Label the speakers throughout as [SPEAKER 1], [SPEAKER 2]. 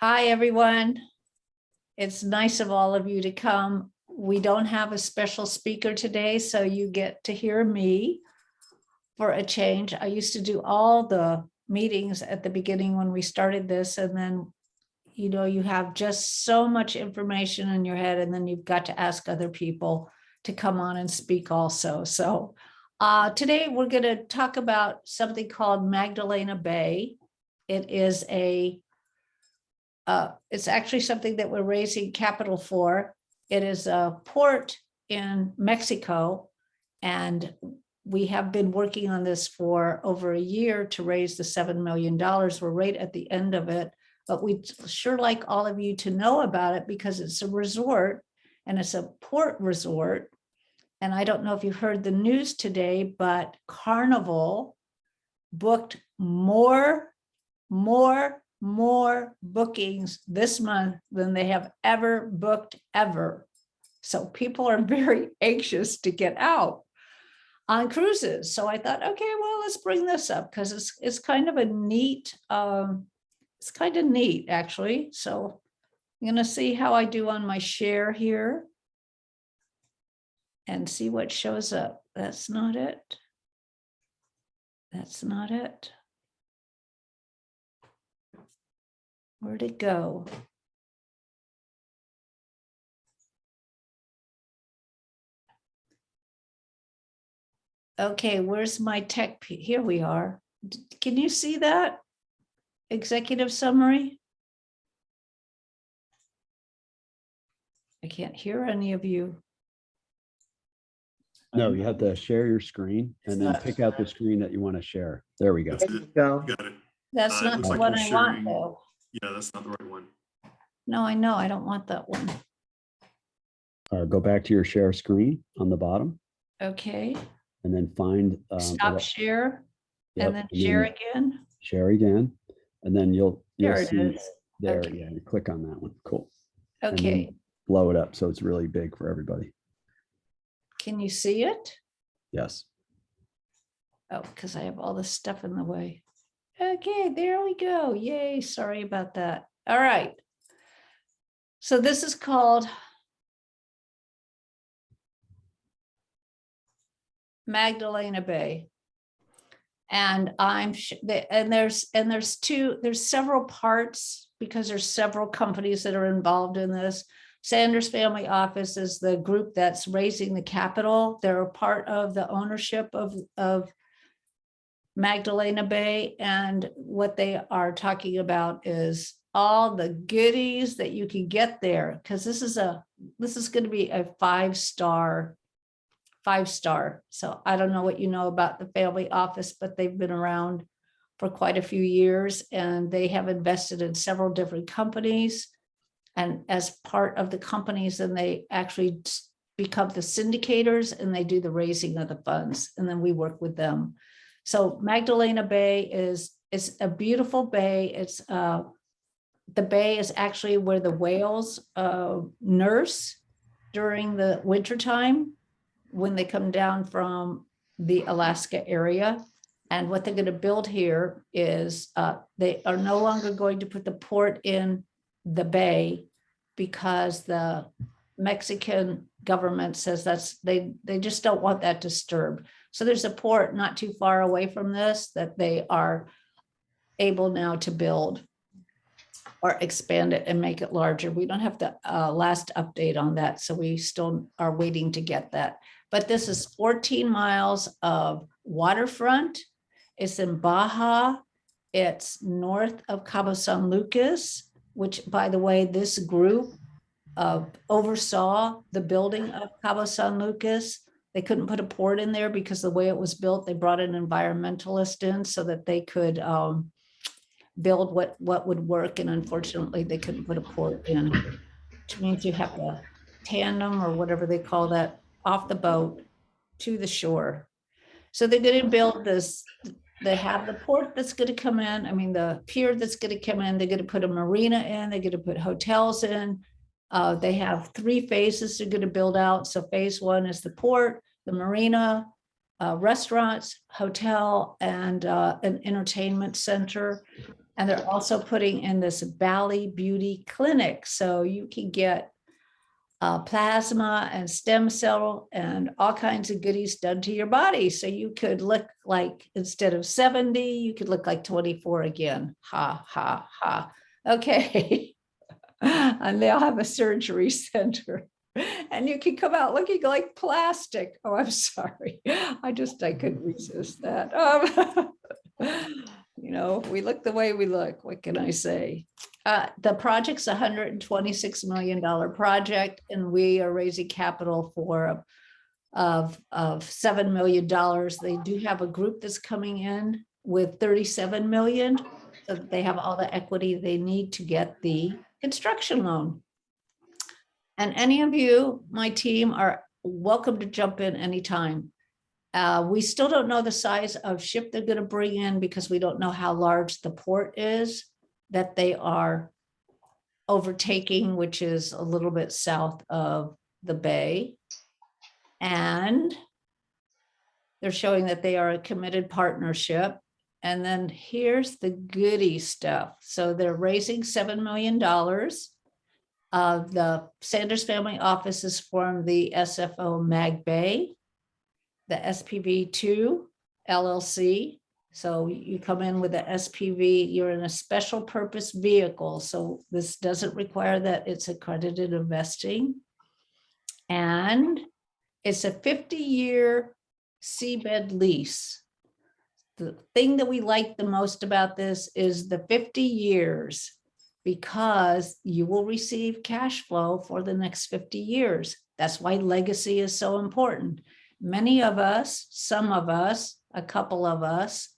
[SPEAKER 1] Hi, everyone. It's nice of all of you to come. We don't have a special speaker today, so you get to hear me for a change. I used to do all the meetings at the beginning when we started this, and then, you have just so much information in your head, and then you've got to ask other people to come on and speak also. So today we're going to talk about something called Magdalena Bay. It is it's actually something that we're raising capital for. It is a port in Mexico, and we have been working on this for over a year to raise the $7 million. We're right at the end of it, but we'd sure like all of you to know about it because it's a resort and it's a port resort. And I don't know if you heard the news today, but Carnival booked more bookings this month than they have ever booked ever. So people are very anxious to get out on cruises. So I thought, okay, well, let's bring this up because it's kind of a neat, it's kind of neat actually. So I'm going to see how I do on my share here and see what shows up. That's not it. That's not it. Where'd it go? Okay, where's my tech? Here we are. Can you see that? Executive summary? I can't hear any of you.
[SPEAKER 2] No, you have to share your screen and then pick out the screen that you want to share. There we go.
[SPEAKER 3] There you go.
[SPEAKER 4] Got it.
[SPEAKER 1] That's not the one I want though.
[SPEAKER 4] Yeah, that's not the right one.
[SPEAKER 1] No, I know, I don't want that one.
[SPEAKER 2] Go back to your share screen on the bottom
[SPEAKER 1] Okay,
[SPEAKER 2] and then find
[SPEAKER 1] stop share
[SPEAKER 2] yep,
[SPEAKER 1] and then share again.
[SPEAKER 2] Share again, and then you'll
[SPEAKER 1] There it
[SPEAKER 2] see
[SPEAKER 1] is.
[SPEAKER 2] there.
[SPEAKER 1] Okay.
[SPEAKER 2] Yeah, you click on that one. Cool. And then
[SPEAKER 1] Okay,
[SPEAKER 2] blow it up so it's really big for everybody.
[SPEAKER 1] can you see it?
[SPEAKER 2] Yes.
[SPEAKER 1] Oh, because I have all this stuff in the way. Okay, there we go. Yay, sorry about that. All right. So this is called Magdalena Bay. And there's several parts because there's several companies that are involved in this. Sanders Family Office is the group that's raising the capital. They're a part of the ownership of Magdalena Bay, and what they are talking about is all the goodies that you can get there, because this is going to be a five-star. So I don't know what you know about the family office, but they've been around for quite a few years, and they have invested in several different companies. And as part of the companies, then they actually become the syndicators and they do the raising of the funds, and then we work with them. So Magdalena Bay is a beautiful bay. It's the bay is actually where the whales nurse during the wintertime when they come down from the Alaska area. And what they're going to build here is they are no longer going to put the port in the bay because the Mexican government says they just don't want that disturbed. So there's a port not too far away from this that they are able now to build or expand it and make it larger. We don't have the last update on that, so we still are waiting to get that. But this is 14 miles of waterfront. It's in Baja. It's north of Cabo San Lucas, which, by the way, this group oversaw the building of Cabo San Lucas. They couldn't put a port in there because the way it was built, they brought an environmentalist in so that they could build what would work. And unfortunately, they couldn't put a port in, which means you have to tandem or whatever they call that off the boat to the shore. So they're going to build this. They have the port that's going to come in. I mean, the pier that's going to come in. They're going to put a marina in. They're going to put hotels in. They have 3 phases they're going to build out. So phase 1 is the port, the marina, restaurants, hotel, and an entertainment center. And they're also putting in this Valley Beauty Clinic. So you can get plasma and stem cell and all kinds of goodies done to your body. So you could look like, instead of 70, you could look like 24 again. Ha, ha, ha. Okay. And they'll have a surgery center. And you can come out looking like plastic. Oh, I'm sorry. I couldn't resist that. We look the way we look. What can I say? The project's $126 million project, and we are raising capital of $7 million. They do have a group that's coming in with 37 million, so that they have all the equity they need to get the construction loan. And any of you, my team, are welcome to jump in anytime. We still don't know the size of ship they're going to bring in, because we don't know how large the port is that they are overtaking, which is a little bit south of the bay. And they're showing that they are a committed partnership. And then here's the goody stuff. So they're raising $7 million. The Sanders Family Offices form the SFO Mag Bay, the SPV2 LLC. So you come in with the SPV, you're in a special purpose vehicle. So this doesn't require that it's accredited investing. And it's a 50-year seabed lease. The thing that we like the most about this is the 50 years, because you will receive cash flow for the next 50 years. That's why legacy is so important. Many of us, some of us, a couple of us,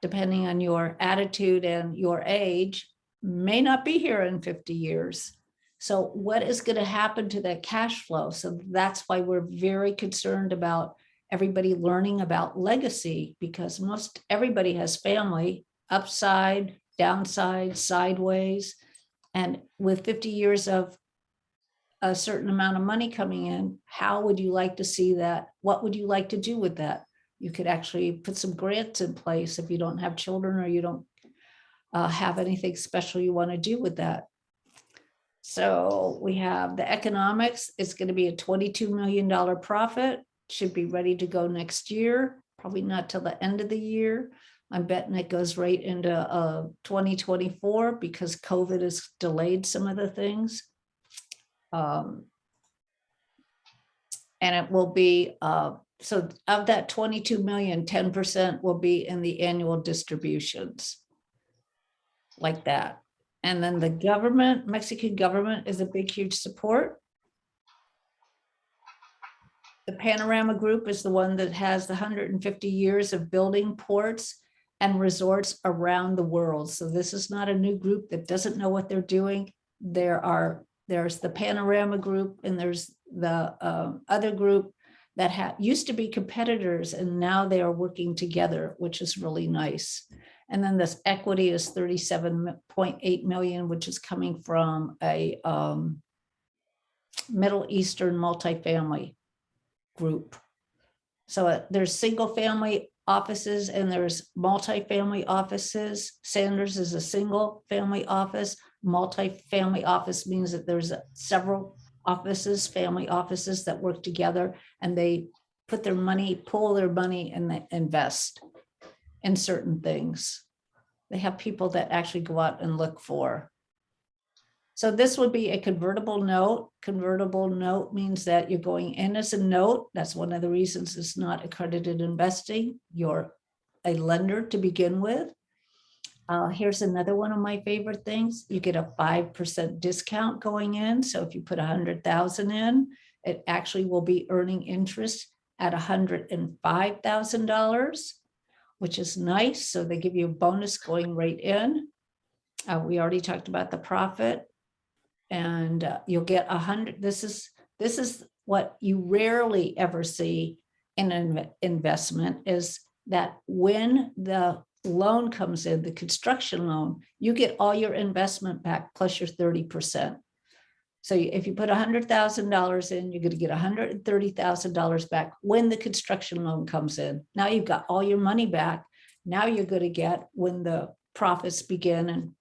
[SPEAKER 1] depending on your attitude and your age, may not be here in 50 years. So what is going to happen to that cash flow? So that's why we're very concerned about everybody learning about legacy, because most everybody has family, upside, downside, sideways. And with 50 years of a certain amount of money coming in, how would you like to see that? What would you like to do with that? You could actually put some grants in place if you don't have children, or you don't have anything special you want to do with that. So we have the economics. It's going to be a $22 million profit. Should be ready to go next year, probably not till the end of the year. I'm betting it goes right into 2024, because COVID has delayed some of the things. And it will be, so of that 22 million, 10% will be in the annual distributions, like that. And then the government, Mexican government, is a big, huge support. The Panorama Group is the one that has the 150 years of building ports and resorts around the world. So this is not a new group that doesn't know what they're doing. There's the Panorama Group, and there's the other group that used to be competitors, and now they are working together, which is really nice. And then this equity is 37.8 million, which is coming from a Middle Eastern multifamily group. So there's single family offices and there's multifamily offices. Sanders is a single family office. Multifamily office means that there's several offices, family offices, that work together, and they put their money, pool their money, and they invest in certain things. They have people that actually go out and look for. So this would be a convertible note. Convertible note means that you're going in as a note. That's one of the reasons it's not accredited investing. You're a lender to begin with. Here's another one of my favorite things. You get a 5% discount going in. So if you put 100,000 in, it actually will be earning interest at $105,000, which is nice. So they give you a bonus going right in. We already talked about the profit, and you'll get 100. This is what you rarely ever see in an investment, is that when the loan comes in, the construction loan, you get all your investment back plus your 30%. So if you put $100,000 in, you're going to get $130,000 back when the construction loan comes in. Now you've got all your money back. Now you're going to get, when the profits begin. And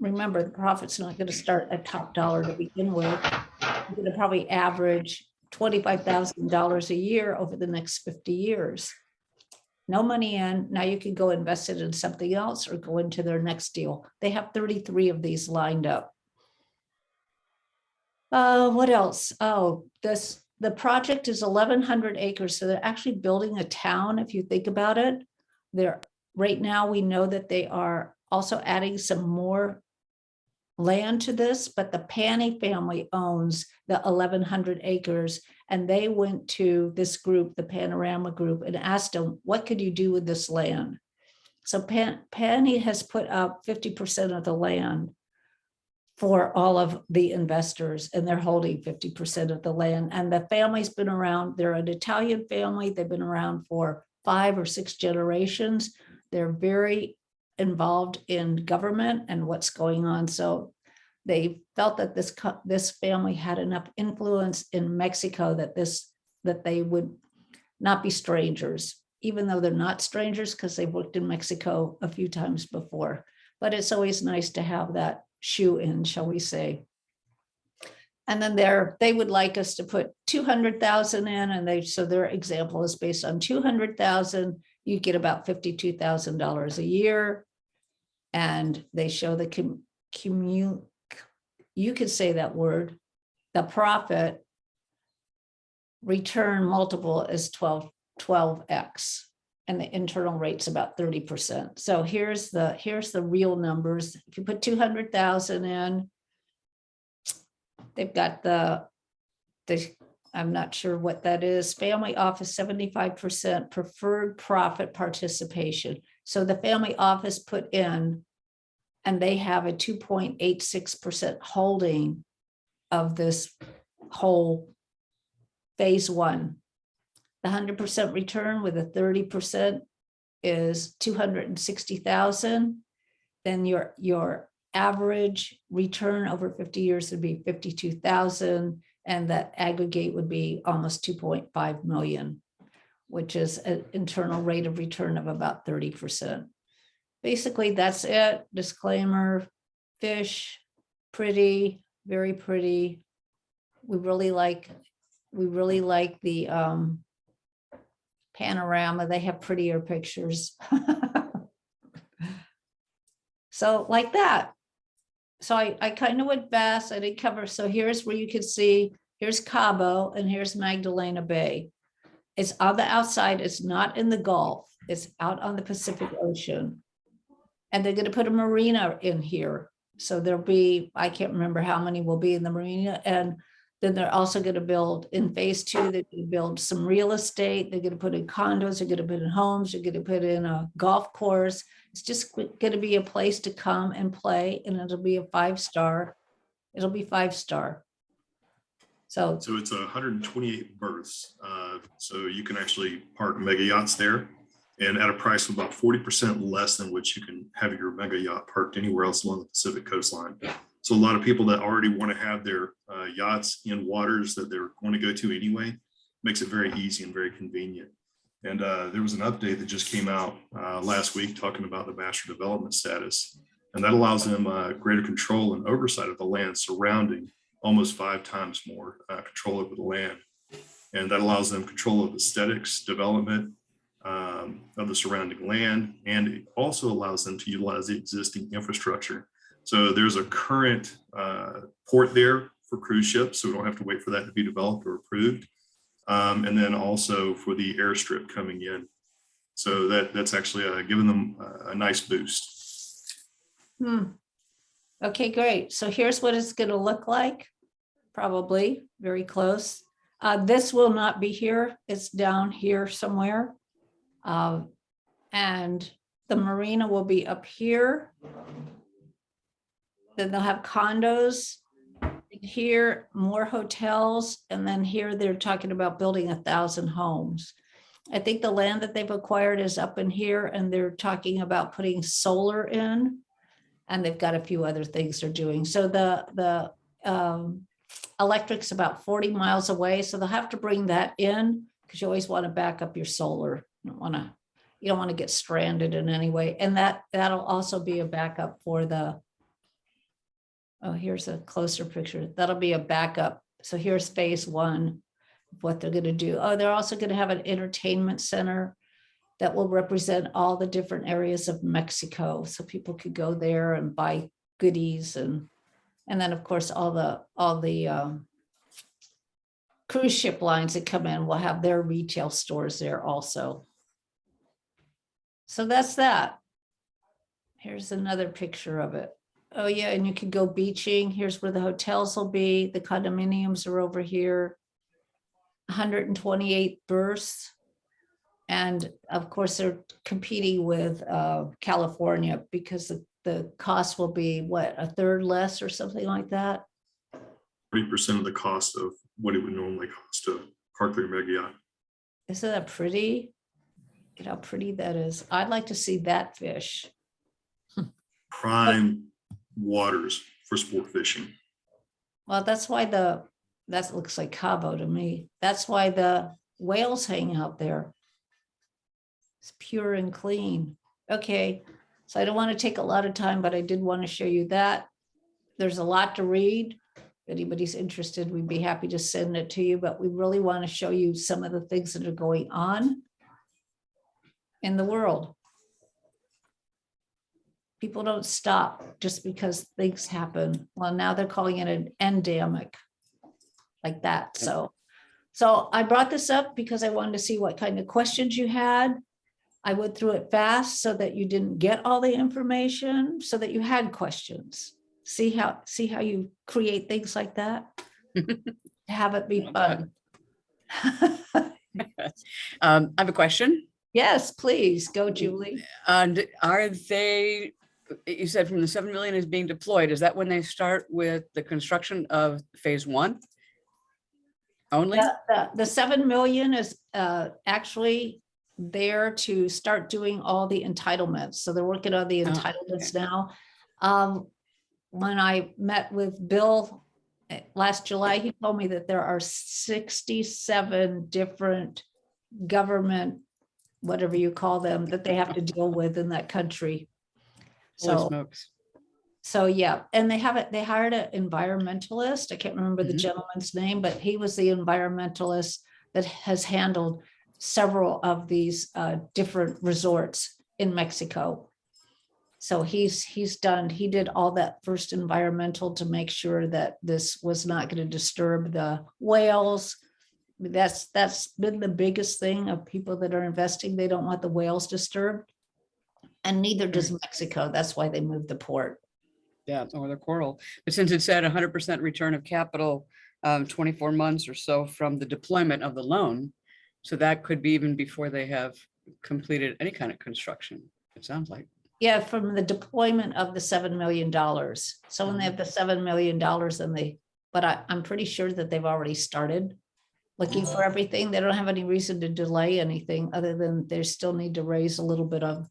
[SPEAKER 1] remember, the profit's not going to start at top dollar to begin with. You're going to probably average $25,000 a year over the next 50 years. No money in. Now you can go invest it in something else or go into their next deal. They have 33 of these lined up. What else? Oh, the project is 1,100 acres. So they're actually building a town, if you think about it. Right now, we know that they are also adding some more land to this, but the Panny family owns the 1,100 acres. And they went to this group, the Panorama Group, and asked them, what could you do with this land? So Panny has put up 50% of the land for all of the investors, and they're holding 50% of the land. And the family's been around. They're an Italian family. They've been around for 5 or 6 generations. They're very involved in government and what's going on. So they felt that this family had enough influence in Mexico that they would not be strangers, even though they're not strangers because they've worked in Mexico a few times before. But it's always nice to have that shoe in, shall we say. And then they would like us to put 200,000 in, and so their example is based on 200,000. You get about $52,000 a year, and they show the you could say that word, the profit return multiple is 12x, and the internal rate's about 30%. So here's the real numbers. If you put 200,000 in, they've got I'm not sure what that is. Family office, 75% preferred profit participation. So the family office put in, and they have a 2.86% holding of this whole phase 1. The 100% return with a 30% is 260,000. Then your average return over 50 years would be 52,000, and that aggregate would be almost 2.5 million, which is an internal rate of return of about 30%. Basically, that's it. Disclaimer: fish, pretty, very pretty. We really like the Panorama. They have prettier pictures. So like that. So I kind of went fast. I didn't cover. So here's where you can see, here's Cabo and here's Magdalena Bay. It's on the outside. It's not in the Gulf. It's out on the Pacific Ocean. And they're going to put a marina in here. So there'll be, I can't remember how many will be in the marina. And then they're also going to build in phase 2, they're going to build some real estate. They're going to put in condos, they're going to put in homes, they're going to put in a golf course. It's just going to be a place to come and play, and it'll be a 5-star. It'll be 5-star. So
[SPEAKER 3] it's 128 berths. So you can actually park mega yachts there, and at a price of about 40% less than what you can have your mega yacht parked anywhere else along the Pacific coastline. So a lot of people that already want to have their yachts in waters that they're going to go to anyway, makes it very easy and very convenient. And there was an update that just came out last week talking about the master development status, and that allows them greater control and oversight of the land surrounding, almost 5 times more control over the land. And that allows them control of aesthetics, development of the surrounding land, and it also allows them to utilize the existing infrastructure. So there's a current port there for cruise ships, so we don't have to wait for that to be developed or approved. And then also for the airstrip coming in. So that's actually giving them a nice boost.
[SPEAKER 1] Okay, great. So here's what it's going to look like. Probably very close. This will not be here. It's down here somewhere. And the marina will be up here. Then they'll have condos here, more hotels, and then here they're talking about building 1,000 homes. I think the land that they've acquired is up in here, and they're talking about putting solar in, and they've got a few other things they're doing. So the electric's about 40 miles away, so they'll have to bring that in because you always want to back up your solar. You don't want to You don't want to get stranded in any way. And that'll also be a backup for the, oh, here's a closer picture. That'll be a backup. So here's phase one, what they're going to do. Oh, they're also going to have an entertainment center that will represent all the different areas of Mexico. So people could go there and buy goodies, and then of course, all the cruise ship lines that come in will have their retail stores there also. So that's that. Here's another picture of it. Oh yeah, and you could go beaching. Here's where the hotels will be. The condominiums are over here. 128 berths. And of course, they're competing with California because the cost will be what, a third less or something like that.
[SPEAKER 3] 30% of the cost of what it would normally cost to park their mega yacht.
[SPEAKER 1] Isn't that pretty? Look at how pretty that is. I'd like to see that fish.
[SPEAKER 3] Prime waters for sport fishing.
[SPEAKER 1] Well, that's why that looks like Cabo to me. That's why the whales hang out there. It's pure and clean. Okay, so I don't want to take a lot of time, but I did want to show you that. There's a lot to read. If anybody's interested, we'd be happy to send it to you, but we really want to show you some of the things that are going on in the world. People don't stop just because things happen. Well, now they're calling it an endemic, like that. So I brought this up because I wanted to see what kind of questions you had. I went through it fast so that you didn't get all the information, so that you had questions. See how you create things like that? Have it be fun.
[SPEAKER 4] I have a question.
[SPEAKER 1] Yes, please go, Julie.
[SPEAKER 4] And are they, you said from the 7 million is being deployed, is that when they start with the construction of phase one only?
[SPEAKER 1] The 7 million is actually there to start doing all the entitlements. So they're working on the entitlements now. When I met with Bill last July, he told me that there are 67 different government, whatever you call them, that they have to deal with in that country.
[SPEAKER 4] Holy smokes.
[SPEAKER 1] So yeah, and they hired an environmentalist. I can't remember the gentleman's name, but he was the environmentalist that has handled several of these different resorts in Mexico. So he did all that first environmental to make sure that this was not going to disturb the whales. That's been the biggest thing of people that are investing. They don't want the whales disturbed. And neither does Mexico. That's why they moved the port.
[SPEAKER 4] Yeah, or the coral. But since it said 100% return of capital, 24 months or so from the deployment of the loan, so that could be even before they have completed any kind of construction, it sounds like.
[SPEAKER 1] Yeah, from the deployment of the $7 million. So when they have the $7 million, but I'm pretty sure that they've already started looking for everything. They don't have any reason to delay anything other than they still need to raise a little bit of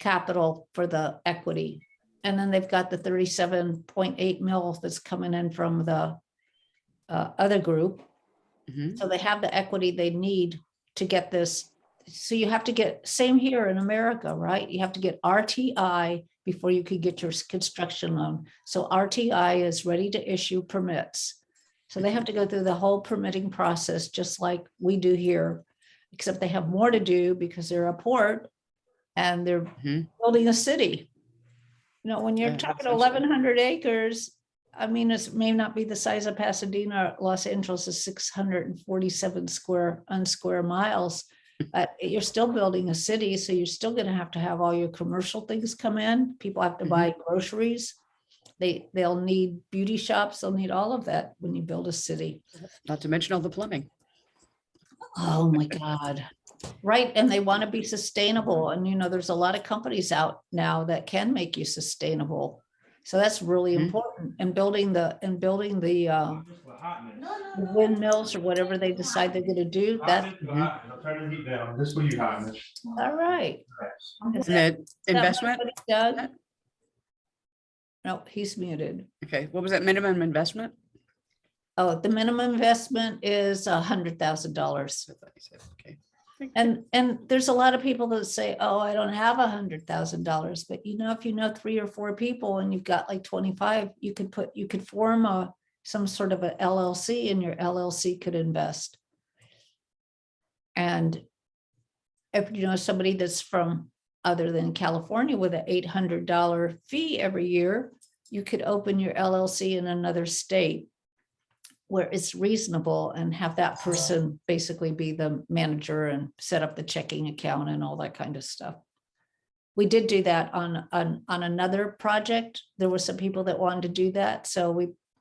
[SPEAKER 1] capital for the equity. And then they've got the 37.8 mil that's coming in from the other group. So they have the equity they need to get this. So you have to get, same here in America, right? You have to get RTI before you could get your construction loan. So RTI is ready to issue permits. So they have to go through the whole permitting process, just like we do here, except they have more to do because they're a port and they're building a city. You know, when you're talking 1,100 acres, I mean, it may not be the size of Pasadena. Los Angeles is 647 square miles. You're still building a city, so you're still going to have all your commercial things come in. People have to buy groceries. They'll need beauty shops. They'll need all of that when you build a city.
[SPEAKER 4] Not to mention all the plumbing.
[SPEAKER 1] Oh my God. Right. And they want to be sustainable. And, you know, there's a lot of companies out now that can make you sustainable. So that's really important. And building the windmills or whatever they decide they're going to do. That's
[SPEAKER 5] I'll turn the heat down. This will you hotness.
[SPEAKER 1] all right. Is
[SPEAKER 4] And the investment?
[SPEAKER 1] what he's done? No, he's muted.
[SPEAKER 4] Okay, what was that minimum investment?
[SPEAKER 1] Oh, the minimum investment is $100,000.
[SPEAKER 4] Okay.
[SPEAKER 1] And there's a lot of people that say, oh, I don't have $100,000, but if you know 3 or 4 people and you've got like 25, you could form some sort of a LLC, and your LLC could invest. And if you know somebody that's from other than California with an $800 fee every year, you could open your LLC in another state where it's reasonable and have that person basically be the manager and set up the checking account and all that kind of stuff. We did do that on another project. There were some people that wanted to do that. So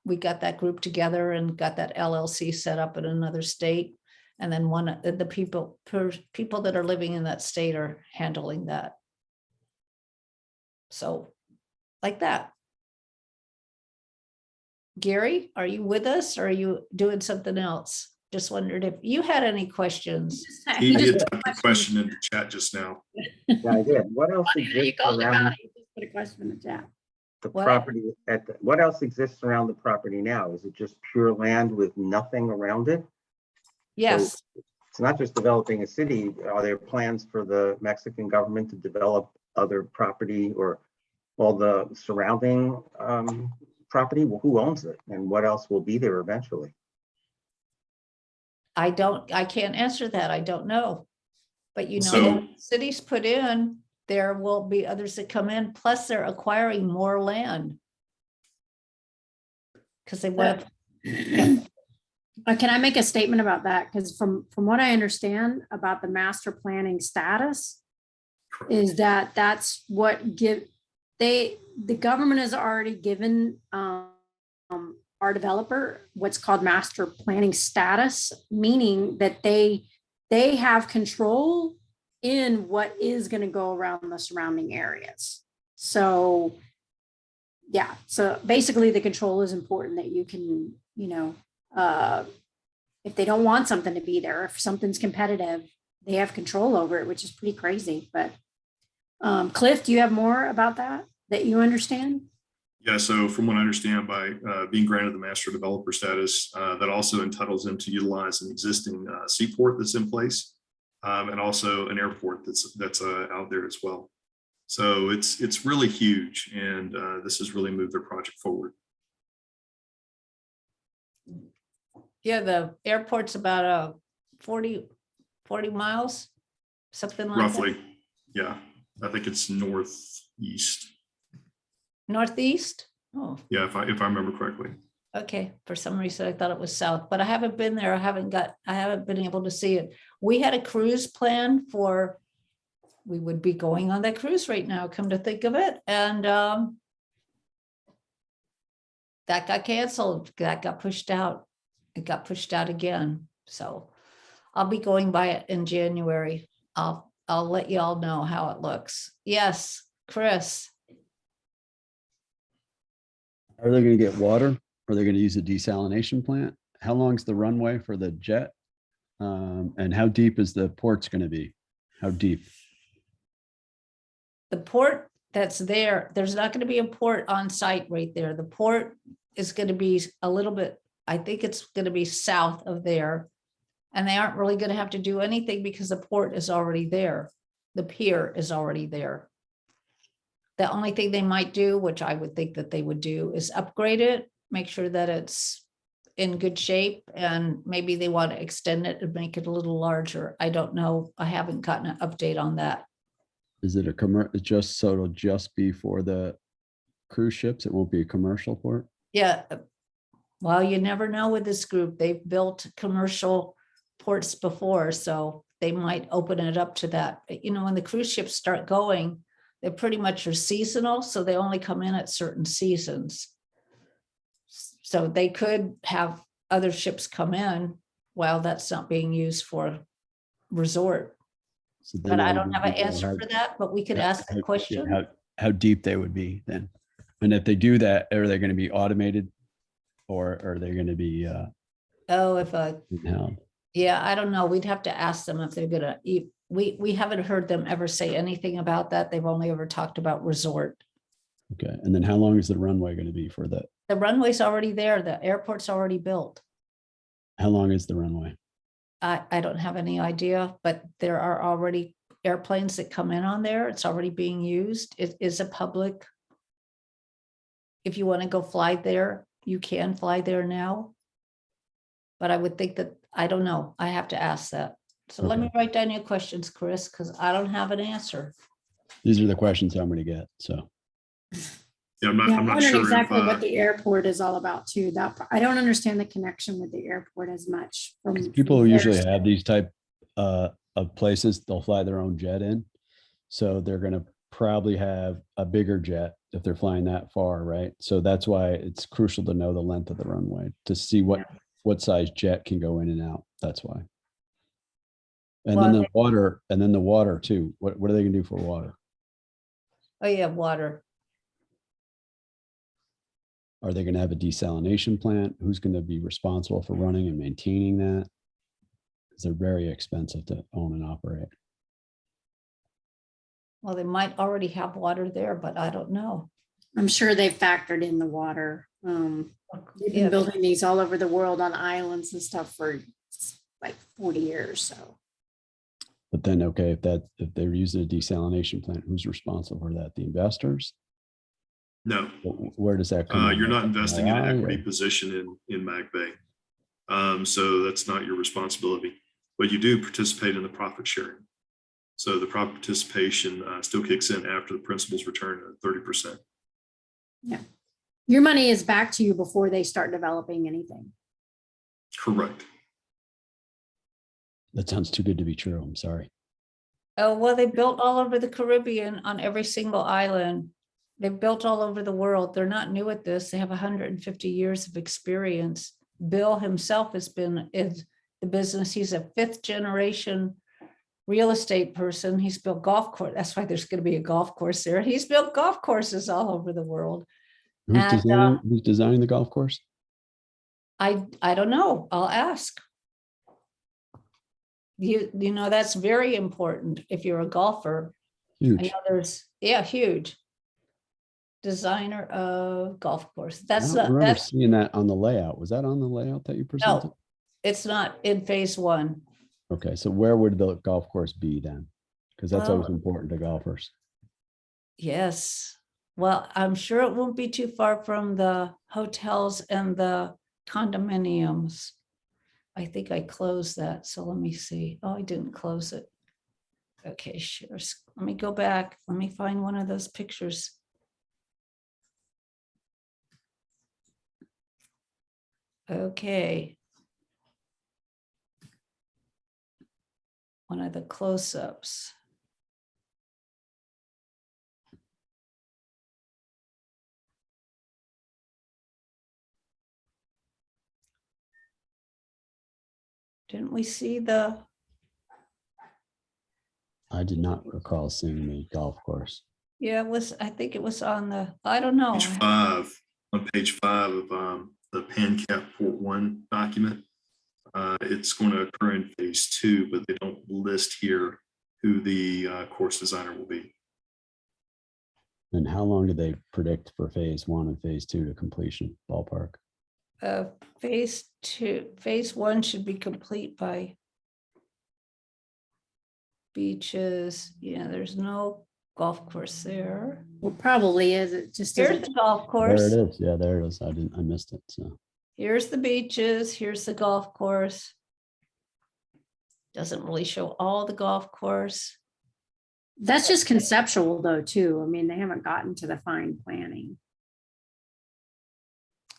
[SPEAKER 1] we got that group together and got that LLC set up in another state. And then one of the people that are living in that state are handling that. So like that. Gary, are you with us, or are you doing something else? Just wondered if you had any questions.
[SPEAKER 3] He did type a question in the chat just now.
[SPEAKER 6] Yeah, I did. What else
[SPEAKER 7] You
[SPEAKER 6] exists
[SPEAKER 7] called him
[SPEAKER 6] around
[SPEAKER 7] out. You just put a question in the chat.
[SPEAKER 6] the
[SPEAKER 1] What?
[SPEAKER 6] property what else exists around the property now? Is it just pure land with nothing around it?
[SPEAKER 1] Yes,
[SPEAKER 6] It's not just developing a city. Are there plans for the Mexican government to develop other property or all the surrounding property? Well, who owns it and what else will be there eventually?
[SPEAKER 1] I can't answer that. I don't know. But
[SPEAKER 3] So-
[SPEAKER 1] cities put in, there will be others that come in, plus they're acquiring more land. Because they want to.
[SPEAKER 7] Can I make a statement about that? Because from what I understand about the master planning status is that that's what the government has already given our developer what's called master planning status, meaning that they have control in what is going to go around the surrounding areas. So yeah, so basically the control is important, that you can, if they don't want something to be there, if something's competitive, they have control over it, which is pretty crazy. But Cliff, do you have more about that you understand?
[SPEAKER 3] Yeah, so from what I understand, by being granted the master developer status, that also entitles them to utilize an existing seaport that's in place, and also an airport that's out there as well. So it's really huge, and this has really moved their project forward.
[SPEAKER 1] Yeah, the airport's about 40 miles, something like that.
[SPEAKER 3] Roughly, yeah. I think it's northeast.
[SPEAKER 1] Northeast? Oh,
[SPEAKER 3] Yeah, if I remember correctly.
[SPEAKER 1] okay. For some reason, I thought it was south, but I haven't been there. I haven't been able to see it. We had a cruise plan we would be going on that cruise right now, come to think of it. And that got canceled. That got pushed out. It got pushed out again. So I'll be going by it in January. I'll let you all know how it looks. Yes, Chris.
[SPEAKER 2] Are they going to get water? Are they going to use a desalination plant? How long's the runway for the jet? And how deep is the port's going to be? How deep?
[SPEAKER 1] The port that's there's not going to be a port on site right there. The port is going to be a little bit, I think it's going to be south of there. And they aren't really going to have to do anything because the port is already there. The pier is already there. The only thing they might do, which I would think that they would do, is upgrade it, make sure that it's in good shape, and maybe they want to extend it and make it a little larger. I don't know. I haven't gotten an update on that.
[SPEAKER 2] Is it so it'll just be for the cruise ships? It won't be a commercial port?
[SPEAKER 1] Yeah. Well, you never know with this group. They've built commercial ports before, so they might open it up to that. When the cruise ships start going, they pretty much are seasonal, so they only come in at certain seasons. So they could have other ships come in while that's not being used for resort.
[SPEAKER 2] So then
[SPEAKER 1] But I
[SPEAKER 2] all
[SPEAKER 1] don't
[SPEAKER 2] the
[SPEAKER 1] have an
[SPEAKER 2] people
[SPEAKER 1] answer
[SPEAKER 2] have-
[SPEAKER 1] for that, but we could ask the question.
[SPEAKER 2] How deep they would be then? And if they do that, are they going to be automated or are they going to be
[SPEAKER 1] Oh,
[SPEAKER 2] in-house?
[SPEAKER 1] yeah, I don't know. We'd have to ask them if they're gonna eat. We haven't heard them ever say anything about that. They've only ever talked about resort.
[SPEAKER 2] Okay. And then how long is the runway going to be for that?
[SPEAKER 1] The runway's already there. The airport's already built.
[SPEAKER 2] How long is the runway?
[SPEAKER 1] I don't have any idea, but there are already airplanes that come in on there. It's already being used. It is a public. If you want to go fly there, you can fly there now. But I would think that, I don't know. I have to ask that. So let me
[SPEAKER 2] Okay.
[SPEAKER 1] write down your questions, Chris, because I don't have an answer.
[SPEAKER 2] These are the questions I'm going to get. So
[SPEAKER 3] Yeah, I'm
[SPEAKER 7] Yeah,
[SPEAKER 3] not,
[SPEAKER 7] I'm
[SPEAKER 3] I'm not
[SPEAKER 7] wondering
[SPEAKER 3] sure
[SPEAKER 7] exactly what
[SPEAKER 3] if,
[SPEAKER 7] the airport is all about too. I don't understand the connection with the airport as much.
[SPEAKER 2] people
[SPEAKER 7] from
[SPEAKER 2] usually
[SPEAKER 7] their-
[SPEAKER 2] have these type of places, they'll fly their own jet in. So they're going to probably have a bigger jet if they're flying that far, right? So that's why it's crucial to know the length of the runway to see what size jet can go in and out. That's why. And then
[SPEAKER 1] Well,
[SPEAKER 2] the water too. What are they going to do for water?
[SPEAKER 1] Oh, yeah, water.
[SPEAKER 2] Are they going to have a desalination plant? Who's going to be responsible for running and maintaining that? Because they're very expensive to own and operate.
[SPEAKER 1] Well, they might already have water there, but I don't know.
[SPEAKER 7] I'm sure they've factored in the water. They've been
[SPEAKER 1] Yeah,
[SPEAKER 7] building these all over the world on islands and stuff for like 40 years. So
[SPEAKER 2] But then, okay, if they're using a desalination plant, who's responsible for that? The investors?
[SPEAKER 3] no,
[SPEAKER 2] Where does that come? in?
[SPEAKER 3] you're not investing in an
[SPEAKER 2] ROI,
[SPEAKER 3] equity
[SPEAKER 2] or-
[SPEAKER 3] position in Mag Bay. So that's not your responsibility, but you do participate in the profit sharing. So the profit participation still kicks in after the principal's return at 30%.
[SPEAKER 7] your money is back to you before they start developing anything.
[SPEAKER 3] Correct.
[SPEAKER 2] That sounds too good to be true. I'm sorry.
[SPEAKER 1] oh, well, they built all over the Caribbean on every single island. They've built all over the world. They're not new at this. They have 150 years of experience. Bill himself has been in the business. He's a 5th generation real estate person. He's built golf course. That's why there's going to be a golf course there. He's built golf courses all over the world.
[SPEAKER 2] Who's designing the golf course?
[SPEAKER 1] I don't know. I'll ask. You know, that's very important if you're a golfer. I
[SPEAKER 2] Huge.
[SPEAKER 1] know there's, yeah, huge. Designer of golf course.
[SPEAKER 2] I
[SPEAKER 1] That's
[SPEAKER 2] don't
[SPEAKER 1] not,
[SPEAKER 2] remember
[SPEAKER 1] that's,
[SPEAKER 2] seeing that on the layout. Was that on the layout that you presented?
[SPEAKER 1] no, it's not in phase 1.
[SPEAKER 2] Okay, so where would the golf course be then? Because that's always
[SPEAKER 1] Well-
[SPEAKER 2] important to golfers.
[SPEAKER 1] Yes. Well, I'm sure it won't be too far from the hotels and the condominiums. I think I closed that. So let me see. Oh, I didn't close it. Okay, sure. Let me go back. Let me find one of those pictures. Okay. One of the close-ups. Didn't we see the,
[SPEAKER 2] I did not recall seeing the golf course.
[SPEAKER 1] yeah, it was, I think it was on the, I don't know.
[SPEAKER 3] Page 5, on page 5 of the PanCap Port 1 document. It's going to occur in phase 2, but they don't list here who the course designer will be.
[SPEAKER 2] And how long do they predict for phase 1 and phase 2 to completion ballpark?
[SPEAKER 1] Phase 2, phase 1 should be complete by beaches. Yeah, there's no golf course there.
[SPEAKER 7] Well, probably is. It just
[SPEAKER 1] Here's
[SPEAKER 7] isn't.
[SPEAKER 1] the golf
[SPEAKER 2] There
[SPEAKER 1] course.
[SPEAKER 2] it is. Yeah, there it is. I missed it. So
[SPEAKER 1] Here's the beaches. Here's the golf course. Doesn't really show all the golf course.
[SPEAKER 7] That's just conceptual though, too. I mean, they haven't gotten to the fine planning.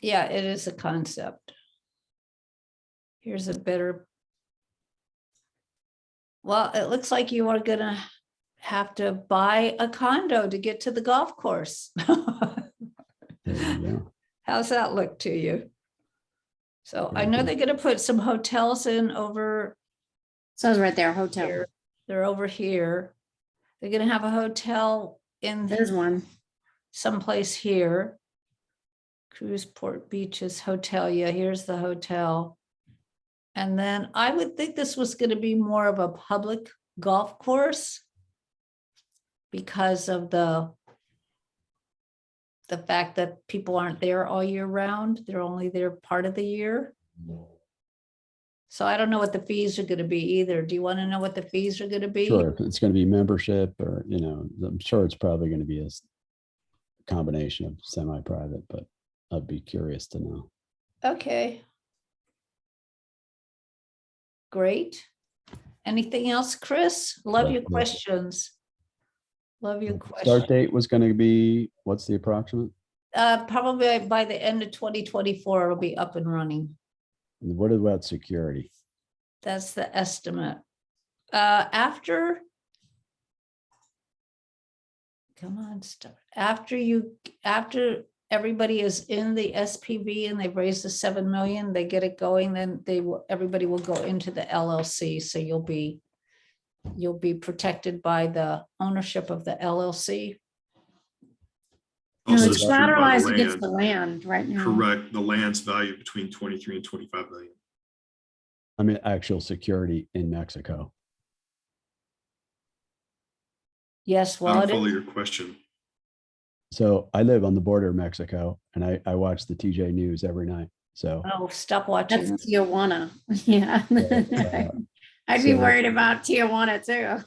[SPEAKER 1] Yeah, it is a concept. Here's a better. Well, it looks like you are gonna have to buy a condo to get to the golf course.
[SPEAKER 2] there you go.
[SPEAKER 1] How's that look to you? So I
[SPEAKER 2] Very
[SPEAKER 1] know
[SPEAKER 2] good.
[SPEAKER 1] they're gonna put some hotels in over
[SPEAKER 7] Says right there, hotel.
[SPEAKER 1] here. They're over here. They're gonna have a hotel in
[SPEAKER 7] There's one.
[SPEAKER 1] someplace here. Cruise Port Beaches Hotel. Yeah, here's the hotel. And then I would think this was going to be more of a public golf course because of the fact that people aren't there all year round. They're only there part of the year. So I don't know what the fees are gonna be either. Do you want to know what the fees are gonna be?
[SPEAKER 2] Sure, if it's going to be membership or, you know, I'm sure it's probably going to be a combination of semi-private, but I'd be curious to know.
[SPEAKER 1] Okay. Great. Anything else, Chris? Love your
[SPEAKER 2] That's it.
[SPEAKER 1] questions. Love your
[SPEAKER 2] Start
[SPEAKER 1] questions.
[SPEAKER 2] date was going to be, what's the approximate?
[SPEAKER 1] Probably by the end of 2024, it'll be up and running.
[SPEAKER 2] And what about security?
[SPEAKER 1] That's the estimate. After. Come on, start. After everybody is in the SPV and they've raised the 7 million, they get it going, then everybody will go into the LLC. So you'll be protected by the ownership of the LLC.
[SPEAKER 7] No,
[SPEAKER 3] Also
[SPEAKER 7] it's
[SPEAKER 3] secured by
[SPEAKER 7] collateralized
[SPEAKER 3] the
[SPEAKER 7] against the
[SPEAKER 3] land.
[SPEAKER 7] land right now.
[SPEAKER 3] Correct. The land's value between 23 and 25 million.
[SPEAKER 2] I mean, actual security in Mexico.
[SPEAKER 1] Yes,
[SPEAKER 3] I
[SPEAKER 1] well,
[SPEAKER 3] don't
[SPEAKER 1] it
[SPEAKER 3] follow
[SPEAKER 1] is.
[SPEAKER 3] your question.
[SPEAKER 2] So I live on the border of Mexico and I watch the TJ News every night. So
[SPEAKER 1] Oh, stop
[SPEAKER 7] That's
[SPEAKER 1] watching.
[SPEAKER 7] Tijuana. Yeah. I'd be
[SPEAKER 2] so-
[SPEAKER 7] worried about Tijuana too.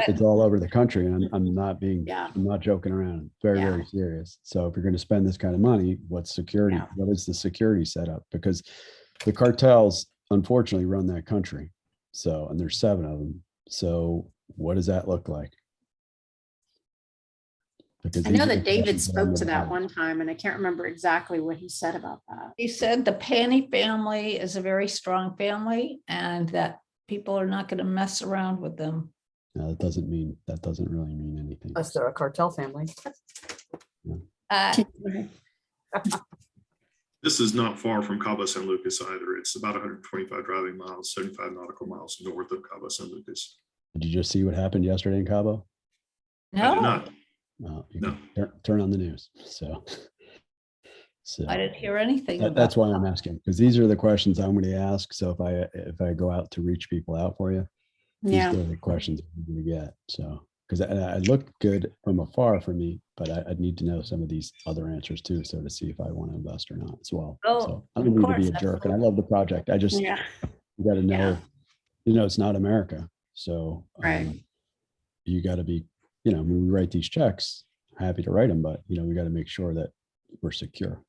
[SPEAKER 2] it's all over the country and I'm not being,
[SPEAKER 7] Yeah.
[SPEAKER 2] I'm not joking around. It's very,
[SPEAKER 7] Yeah.
[SPEAKER 2] very serious. So if you're going to spend this kind of money, what's security?
[SPEAKER 7] Yeah.
[SPEAKER 2] What is the security setup? Because the cartels unfortunately run that country. So, and there's 7 of them. So what does that look like? Because
[SPEAKER 7] I
[SPEAKER 2] these
[SPEAKER 7] know
[SPEAKER 2] are the
[SPEAKER 7] that David
[SPEAKER 2] questions I'm
[SPEAKER 7] spoke
[SPEAKER 2] gonna
[SPEAKER 7] to that
[SPEAKER 2] ask.
[SPEAKER 7] one time and I can't remember exactly what he said about that.
[SPEAKER 1] He said the Panny family is a very strong family and that people are not going to mess around with them.
[SPEAKER 2] No, that doesn't really mean anything.
[SPEAKER 4] Unless they're a cartel family.
[SPEAKER 1] Uh,
[SPEAKER 3] This is not far from Cabo San Lucas either. It's about 125 driving miles, 75 nautical miles north of Cabo San Lucas.
[SPEAKER 2] Did you just see what happened yesterday in Cabo?
[SPEAKER 3] I
[SPEAKER 1] No,
[SPEAKER 3] did not.
[SPEAKER 2] You
[SPEAKER 3] No.
[SPEAKER 2] can turn on the news. So
[SPEAKER 1] I didn't hear anything about.
[SPEAKER 2] that's why I'm asking, because these are the questions I'm going to ask. So if I go out to reach people out for you, these
[SPEAKER 7] Yeah.
[SPEAKER 2] are the questions I'm going to get. So, because I look good from afar for me, but I'd need to know some of these other answers too. So to see if I want to invest or not as well.
[SPEAKER 1] Oh,
[SPEAKER 2] So I
[SPEAKER 1] of
[SPEAKER 2] don't need to be
[SPEAKER 1] course,
[SPEAKER 2] a jerk, and I
[SPEAKER 1] absolutely.
[SPEAKER 2] love the project. I just,
[SPEAKER 7] Yeah.
[SPEAKER 2] you got to know,
[SPEAKER 7] Yeah.
[SPEAKER 2] it's not America. So
[SPEAKER 7] Right.
[SPEAKER 2] you got to be, when we write these checks, happy to write them, but we got to make sure that we're secure.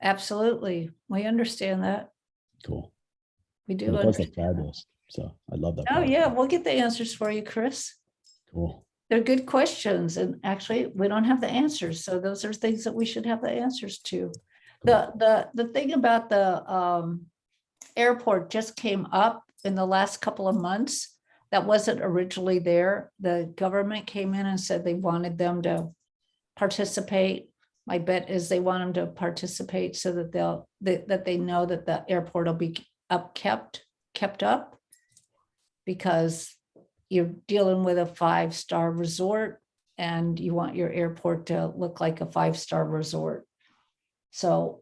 [SPEAKER 1] Absolutely. We understand that.
[SPEAKER 2] Cool.
[SPEAKER 1] We do
[SPEAKER 2] And it does look
[SPEAKER 1] understand that.
[SPEAKER 2] fabulous. So I love that.
[SPEAKER 1] Oh,
[SPEAKER 2] project.
[SPEAKER 1] yeah, we'll get the answers for you, Chris.
[SPEAKER 2] Cool.
[SPEAKER 1] They're good questions. And actually, we don't have the answers. So those are things that we should have the answers to. The thing about the airport just came up in the last couple of months. That wasn't originally there. The government came in and said they wanted them to participate. My bet is they want them to participate so that that they know that the airport will be kept up. Because you're dealing with a 5-star resort and you want your airport to look like a 5-star resort. So,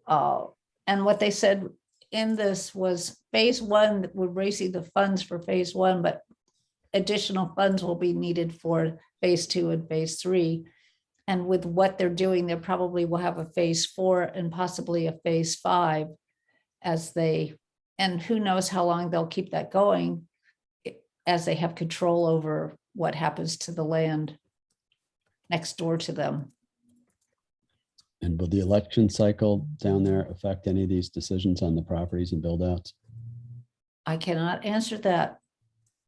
[SPEAKER 1] and what they said in this was phase 1, we're raising the funds for phase 1, but additional funds will be needed for phase 2 and phase 3. And with what they're doing, they probably will have a phase 4 and possibly a phase 5 and who knows how long they'll keep that going as they have control over what happens to the land next door to them.
[SPEAKER 2] And will the election cycle down there affect any of these decisions on the properties and build outs?
[SPEAKER 1] I cannot answer that.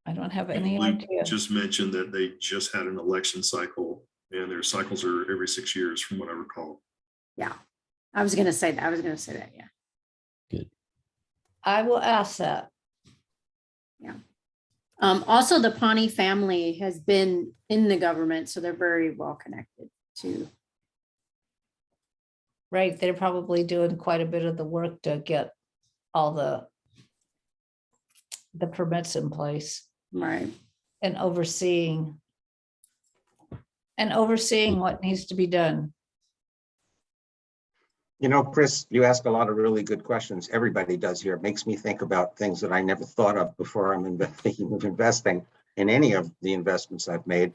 [SPEAKER 1] I don't have any
[SPEAKER 3] We
[SPEAKER 1] idea.
[SPEAKER 3] just mentioned that they just had an election cycle and their cycles are every 6 years from what I recall.
[SPEAKER 7] Yeah. I was going to say that. Yeah.
[SPEAKER 2] Good.
[SPEAKER 1] I will ask that.
[SPEAKER 7] Also, the Pawnee family has been in the government, so they're very well connected to.
[SPEAKER 1] Right, they're probably doing quite a bit of the work to get all the permits in place
[SPEAKER 7] Right.
[SPEAKER 1] and overseeing what needs to be done.
[SPEAKER 6] Chris, you ask a lot of really good questions. Everybody does here. It makes me think about things that I never thought of before I'm thinking of investing in any of the investments I've made.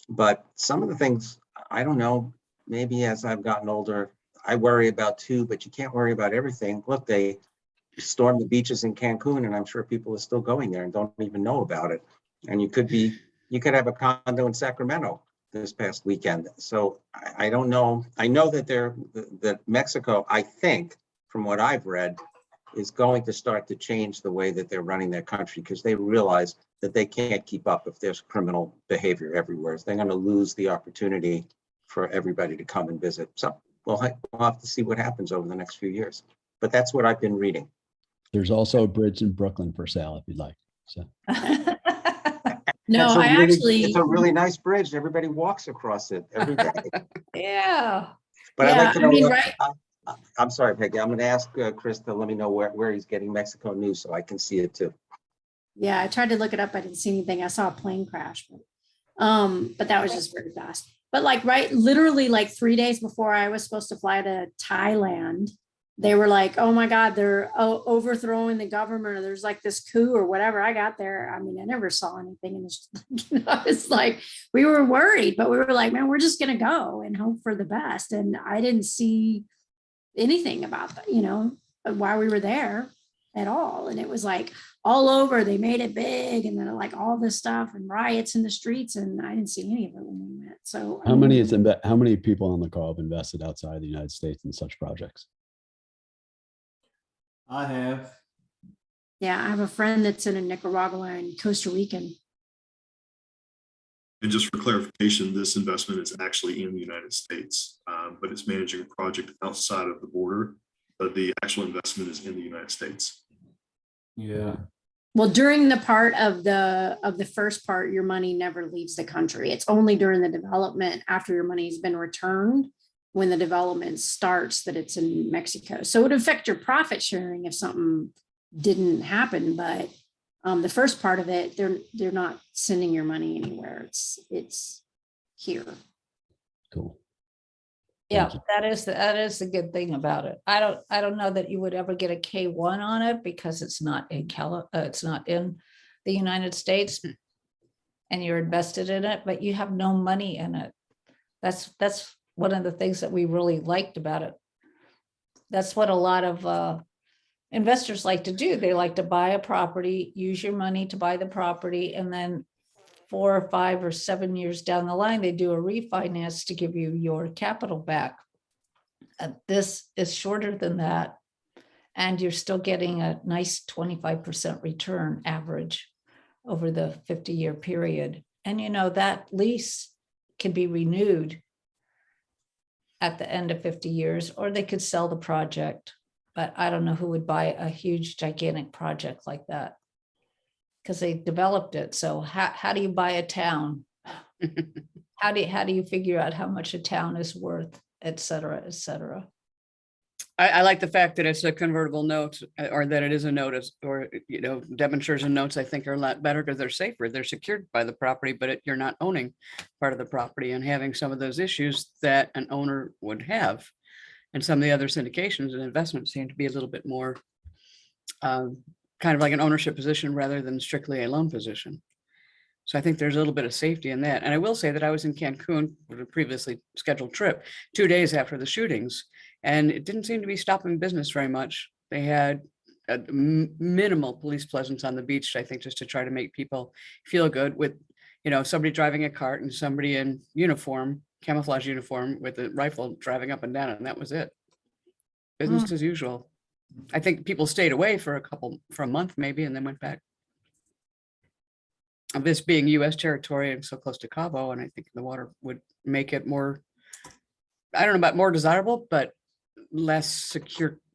[SPEAKER 6] But some of the things, I don't know, maybe as I've gotten older, I worry about too, but you can't worry about everything. Look, they stormed the beaches in Cancun, and I'm sure people are still going there and don't even know about it. And you could have a condo in Sacramento this past weekend. So I don't know. I know that that Mexico, I think, from what I've read, is going to start to change the way that they're running their country, because they realize that they can't keep up if there's criminal behavior everywhere. They're going to lose the opportunity for everybody to come and visit. So we'll have to see what happens over the next few years. But that's what I've been reading.
[SPEAKER 2] There's also a bridge in Brooklyn for sale if you'd like. So
[SPEAKER 7] No,
[SPEAKER 6] It's a really nice bridge. Everybody walks across it every day.
[SPEAKER 1] Yeah.
[SPEAKER 6] But I'd
[SPEAKER 7] Yeah,
[SPEAKER 6] like to
[SPEAKER 7] I
[SPEAKER 6] know,
[SPEAKER 7] mean, right.
[SPEAKER 6] I'm sorry, Peggy, I'm going to ask Chris to let me know where he's getting Mexico news so I can see it too.
[SPEAKER 7] Yeah, I tried to look it up. I didn't see anything. I saw a plane crash, but that was just very fast. But like, right, literally like 3 days before I was supposed to fly to Thailand, they were like, oh my God, they're overthrowing the government, or there's like this coup or whatever. I got there. I mean, I never saw anything. And it's like, we were worried, but we were like, man, we're just going to go and hope for the best. And I didn't see anything about that, while we were there at all. And it was like all over, they made it big, and then like all this stuff and riots in the streets. And I didn't see any of it when we went. So
[SPEAKER 2] how many people on the call have invested outside the United States in such projects?
[SPEAKER 5] I have.
[SPEAKER 7] yeah, I have a friend that's in Nicaragua and Costa Rican.
[SPEAKER 3] And just for clarification, this investment is actually in the United States, but it's managing a project outside of the border, but the actual investment is in the United States.
[SPEAKER 5] Yeah.
[SPEAKER 7] Well, during the part of the first part, your money never leaves the country. It's only during the development, after your money's been returned, when the development starts, that it's in Mexico. So it would affect your profit sharing if something didn't happen. But the first part of it, they're not sending your money anywhere. It's here.
[SPEAKER 2] Cool.
[SPEAKER 1] Yeah,
[SPEAKER 2] Thank you.
[SPEAKER 1] that is the good thing about it. I don't know that you would ever get a K1 on it because it's not in the United States, and you're invested in it, but you have no money in it. That's one of the things that we really liked about it. That's what a lot of investors like to do. They like to buy a property, use your money to buy the property, and then 4 or 5 or 7 years down the line, they do a refinance to give you your capital back. This is shorter than that, and you're still getting a nice 25% return average over the 50-year period. And that lease can be renewed at the end of 50 years, or they could sell the project. But I don't know who would buy a huge, gigantic project like that, because they developed it. So how do you buy a town? How do you figure out how much a town is worth, et cetera, et cetera?
[SPEAKER 4] I like the fact that it's a convertible note, or that it is a notice, or, debentures and notes, I think are a lot better because they're safer. They're secured by the property, but you're not owning part of the property and having some of those issues that an owner would have. And some of the other syndications and investments seem to be a little bit more kind of like an ownership position rather than strictly a loan position. So I think there's a little bit of safety in that. And I will say that I was in Cancun with a previously scheduled trip 2 days after the shootings, and it didn't seem to be stopping business very much. They had a minimal police presence on the beach, I think, just to try to make people feel good, with, somebody driving a cart and somebody in uniform, camouflage uniform with a rifle driving up and down, and that was it. Business as usual. I think people stayed away for a month maybe, and then went back. This being U.S. territory and so close to Cabo, and I think the water would make it more, I don't know about more desirable, but less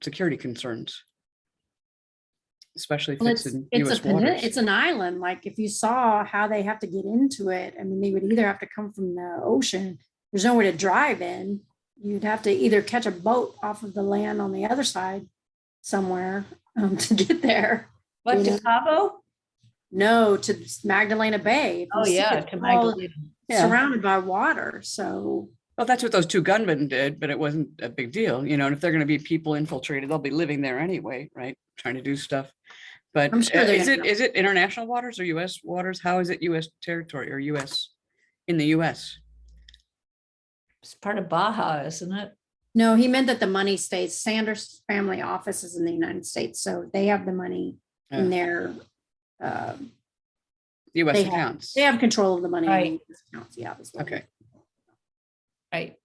[SPEAKER 4] security concerns, especially if it's in U.S. waters.
[SPEAKER 7] It's an island. Like, if you saw how they have to get into it, I mean, they would either have to come from the ocean. There's nowhere to drive in. You'd have to either catch a boat off of the land on the other side somewhere to get there.
[SPEAKER 1] What, to Cabo?
[SPEAKER 7] No, to Magdalena Bay. If you see
[SPEAKER 1] Yeah,
[SPEAKER 7] it,
[SPEAKER 1] to
[SPEAKER 7] it's all
[SPEAKER 1] Magdelena.
[SPEAKER 7] surrounded by water. So,
[SPEAKER 4] well, that's what those 2 gunmen did, but it wasn't a big deal, and if they're going to be people infiltrated, they'll be living there anyway, right? Trying to do stuff. But
[SPEAKER 7] I'm sure
[SPEAKER 4] is it international waters or U.S. waters? How is it U.S. territory or U.S. in the U.S.?
[SPEAKER 1] It's part of Baja, isn't it?
[SPEAKER 7] No, he meant that the money stays. Sanders family office is in the United States, so they have the money in
[SPEAKER 4] Yeah.
[SPEAKER 7] their,
[SPEAKER 4] US
[SPEAKER 7] they have-
[SPEAKER 4] accounts.
[SPEAKER 7] they have control of the money. in
[SPEAKER 1] Right.
[SPEAKER 7] these accounts, yeah. that's what-
[SPEAKER 4] Okay.
[SPEAKER 1] Right.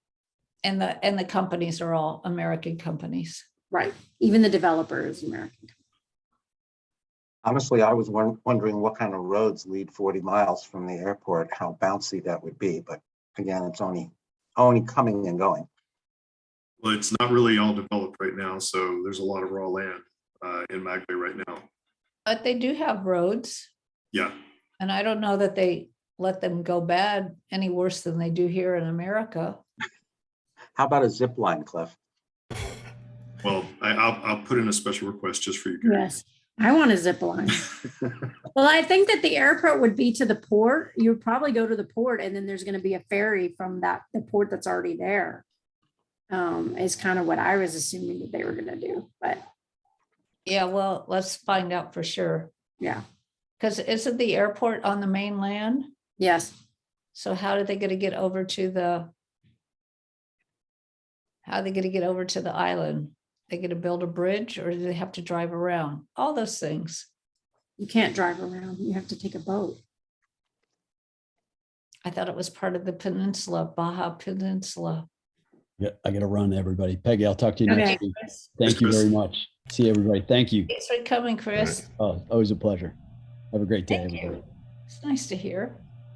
[SPEAKER 1] And the companies are all American companies.
[SPEAKER 7] Right, even the developer is American.
[SPEAKER 6] Honestly, I was wondering what kind of roads lead 40 miles from the airport, how bouncy that would be, but again, it's only coming and going.
[SPEAKER 3] Well, it's not really all developed right now, so there's a lot of raw land in Magdelena right now.
[SPEAKER 1] But they do have roads,
[SPEAKER 3] Yeah,
[SPEAKER 1] and I don't know that they let them go bad any worse than they do here in America.
[SPEAKER 6] How about a zip line, Cliff?
[SPEAKER 3] well, I'll put in a special request just for you, Gary.
[SPEAKER 7] Yes, I want a zip line. Well, I think that the airport would be to the port. You'd probably go to the port and then there's gonna be a ferry from the port that's already there. Is kind of what I was assuming that they were gonna do, but
[SPEAKER 1] Yeah, well, let's find out for sure.
[SPEAKER 7] yeah,
[SPEAKER 1] Because isn't the airport on the mainland?
[SPEAKER 7] yes.
[SPEAKER 1] So how are they gonna get over to how are they gonna get over to the island? They gonna build a bridge or do they have to drive around? All those things.
[SPEAKER 7] You can't drive around. You have to take a boat.
[SPEAKER 1] I thought it was part of the peninsula, Baja Peninsula.
[SPEAKER 2] Yeah, I gotta run, everybody. Peggy, I'll talk to you
[SPEAKER 7] Okay.
[SPEAKER 2] next week. Thank you very much. See everybody. Thank you.
[SPEAKER 1] Thanks for coming, Chris.
[SPEAKER 2] Oh, always a pleasure. Have a great day,
[SPEAKER 1] Thank you.
[SPEAKER 2] everybody.
[SPEAKER 1] It's nice to hear.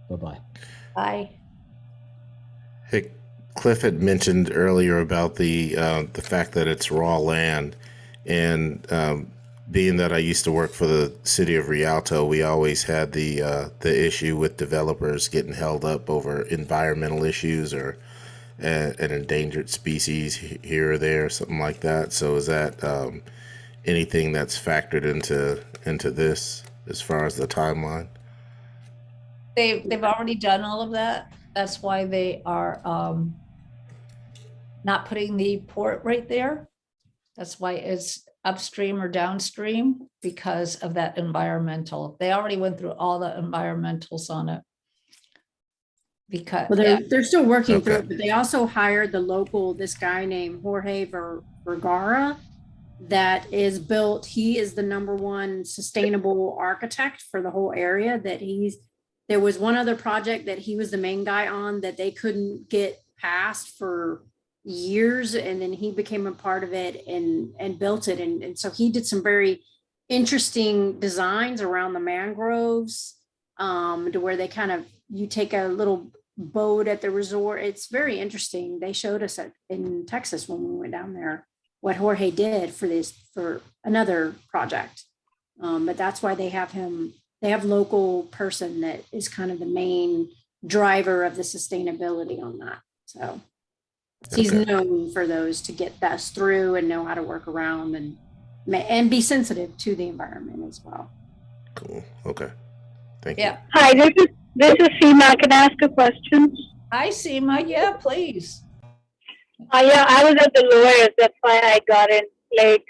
[SPEAKER 2] Bye-bye.
[SPEAKER 1] Bye.
[SPEAKER 8] Hey, Cliff had mentioned earlier about the fact that it's raw land, and being that I used to work for the city of Rialto, we always had the issue with developers getting held up over environmental issues or an endangered species here or there, something like that. So is that anything that's factored into this as far as the timeline?
[SPEAKER 1] They've already done all of that. That's why they are not putting the port right there. That's why it's upstream or downstream because of that environmental. They already went through all the environmentals on it. Because
[SPEAKER 7] Well, they're still working through
[SPEAKER 8] Okay.
[SPEAKER 7] it, but they also hired this guy named Jorge Vergara that is built, he is the #1 sustainable architect for the whole area there was one other project that he was the main guy on that they couldn't get passed for years. And then he became a part of it and built it. And so he did some very interesting designs around the mangroves to where they you take a little boat at the resort. It's very interesting. They showed us in Texas when we went down there what Jorge did for another project. But that's why they have him. They have local person that is kind of the main driver of the sustainability on that. So he's
[SPEAKER 8] Okay.
[SPEAKER 7] known for those to get us through and know how to work around and be sensitive to the environment as well.
[SPEAKER 8] Cool. Okay. Thank you.
[SPEAKER 1] yeah.
[SPEAKER 9] Hi, this is Seema. Can I ask a question?
[SPEAKER 1] Hi, Seema. Yeah, please.
[SPEAKER 9] Yeah, I was at the lawyers. That's why I got in late.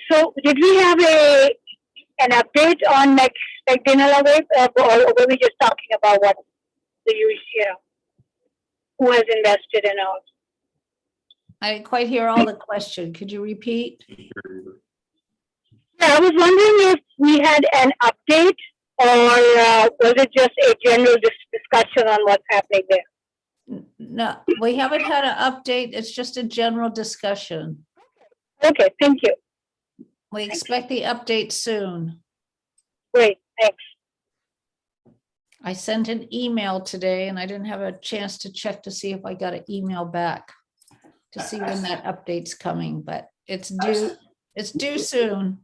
[SPEAKER 9] So did we have an update on Magdelena Wave, or were we just talking about what who has invested in us?
[SPEAKER 1] I didn't quite hear all the question. Could you repeat?
[SPEAKER 9] Yeah, I was wondering if we had an update, or was it just a general discussion on what's happening there?
[SPEAKER 1] No, we haven't had an update. It's just a general discussion.
[SPEAKER 9] Okay, thank you.
[SPEAKER 1] We expect the update soon.
[SPEAKER 9] Great, thanks.
[SPEAKER 1] I sent an email today and I didn't have a chance to check to see if I got an email back to see when that update's coming, but it's due soon.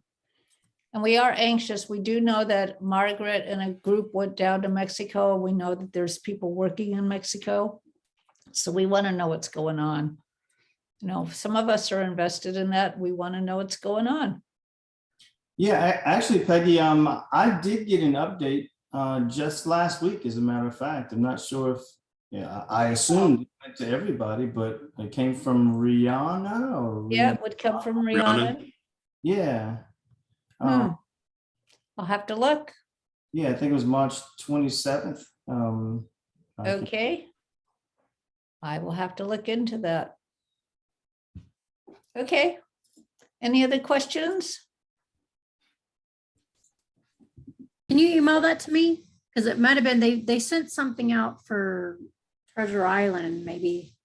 [SPEAKER 1] And we are anxious. We do know that Margaret and a group went down to Mexico. We know that there's people working in Mexico. So we want to know what's going on. You know, some of us are invested in that. We want to know what's going on.
[SPEAKER 5] Yeah, actually, Peggy, I did get an update just last week, as a matter of fact. I'm not sure if, yeah, I assumed it went to everybody, but it came from Rihanna or
[SPEAKER 1] Yeah, it would come from
[SPEAKER 3] Rihanna.
[SPEAKER 1] Rihanna.
[SPEAKER 5] Yeah.
[SPEAKER 1] I'll have to look.
[SPEAKER 5] Yeah, I think it was March 27th. I think-
[SPEAKER 1] Okay. I will have to look into that. Okay. Any other questions?
[SPEAKER 7] Can you email that to me? Because it might have been, they sent something out for Treasure Island, maybe.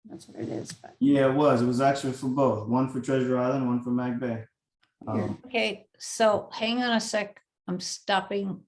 [SPEAKER 7] That's what it is, but.
[SPEAKER 5] Yeah, it was actually for both, one for Treasure Island, one for Mag Bay.
[SPEAKER 1] Okay, so hang on a sec. I'm stopping